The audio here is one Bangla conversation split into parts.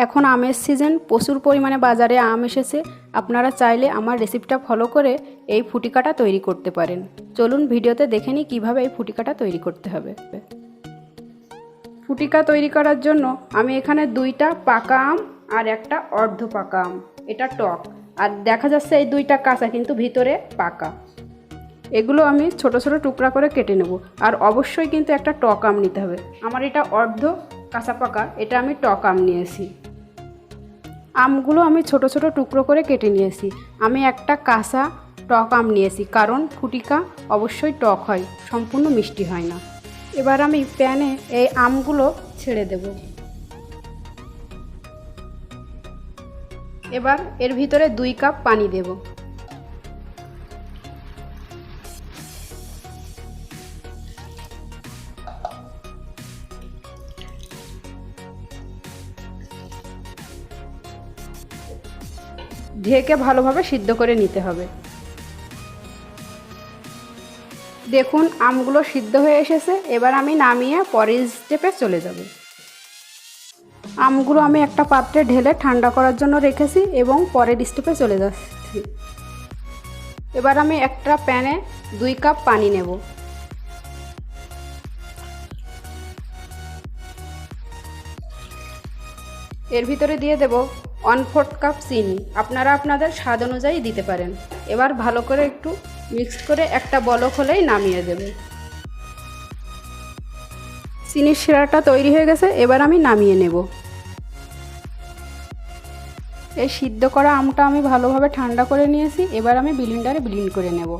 এখন আমের সিজন, প্রচুর পরিমাণে বাজারে আম এসেছে। আপনারা চাইলে আমার রেসিপিটা ফলো করে এই ফুটিকাটা তৈরি করতে পারেন। চলুন ভিডিওতে দেখে নিই কীভাবে এই ফুটিকাটা তৈরি করতে হবে। ফুটিকা তৈরি করার জন্য আমি এখানে 2টা পাকা আম আর একটা অর্ধ পাকা আম, এটা টক, আর দেখা যাচ্ছে এই 2টা কাঁচা কিন্তু ভিতরে পাকা। এগুলো আমি ছোট ছোট টুকরা করে কেটে নেব। আর অবশ্যই কিন্তু একটা টক আম নিতে হবে। আমার এটা অর্ধ কাঁচা পাকা, এটা আমি টক আম নিয়েছি। আমগুলো আমি ছোট ছোট টুকরো করে কেটে নিয়েছি। আমি একটা কাঁচা টক আম নিয়েছি, কারণ ফুটিকা অবশ্যই টক হয়, সম্পূর্ণ মিষ্টি হয় না। এবার আমি প্যানে এই আমগুলো ছেড়ে দেব। এবার এর ভিতরে 2 কাপ পানি দেব। ঢেকে ভালোভাবে সিদ্ধ করে নিতে হবে। দেখুন আমগুলো সিদ্ধ হয়ে এসেছে। এবার আমি নামিয়ে পরের স্টেপে চলে যাব। আমগুলো আমি একটা পাত্রে ঢেলে ঠান্ডা করার জন্য রেখেছি এবং পরের স্টেপে চলে যাচ্ছি। এবার আমি একটা প্যানে 2 কাপ পানি নেব। এর ভিতরে দিয়ে দেব 1/4 কাপ চিনি। আপনারা আপনাদের স্বাদ অনুযায়ী দিতে পারেন। এবার ভালো করে একটু মিক্স করে একটা বলক হলেই নামিয়ে দেব। চিনির শিরাটা তৈরি হয়ে গেছে, এবার আমি নামিয়ে নেব। এই সিদ্ধ করা আমটা আমি ভালোভাবে ঠান্ডা করে নিয়েছি। এবার আমি ব্লেন্ডারে ব্লেন্ড করে নেব।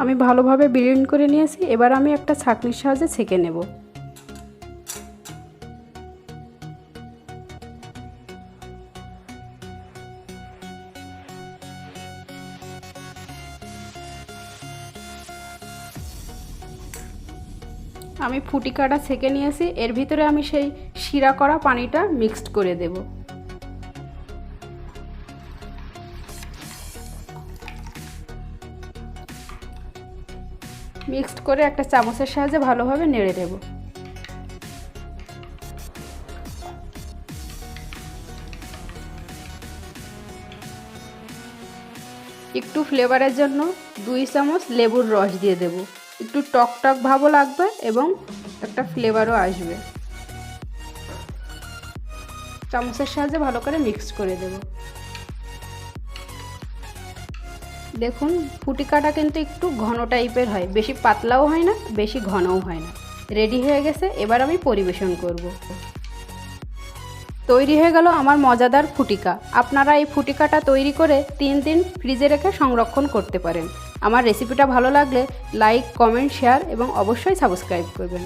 আমি ভালোভাবে ব্লেন্ড করে নিয়েছি। এবার আমি একটা ছাঁকনির সাহায্যে ছেঁকে নেব। আমি ফুটিকাটা ছেঁকে নিয়েছি। এর ভিতরে আমি সেই শিরা করা পানিটা মিক্সড করে দেব। মিক্সড করে একটা চামচের সাহায্যে ভালোভাবে নেড়ে দেব। একটু ফ্লেভারের জন্য 2 চামচ লেবুর রস দিয়ে দেব। একটু টক টক ভাবও লাগবে এবং একটা ফ্লেভারও আসবে। চামচের সাহায্যে ভালো করে মিক্স করে দেব। দেখুন ফুটিকাটা কিন্তু একটু ঘন টাইপের হয়, বেশি পাতলাও হয় না, বেশি ঘনও হয় না। রেডি হয়ে গেছে। এবার আমি পরিবেশন করব। তৈরি হয়ে গেল আমার মজাদার ফুটিকা। আপনারা এই ফুটিকাটা তৈরি করে 3 দিন ফ্রিজে রেখে সংরক্ষণ করতে পারেন। আমার রেসিপিটা ভালো লাগলে লাইক, কমেন্ট, শেয়ার এবং অবশ্যই সাবস্ক্রাইব করবেন।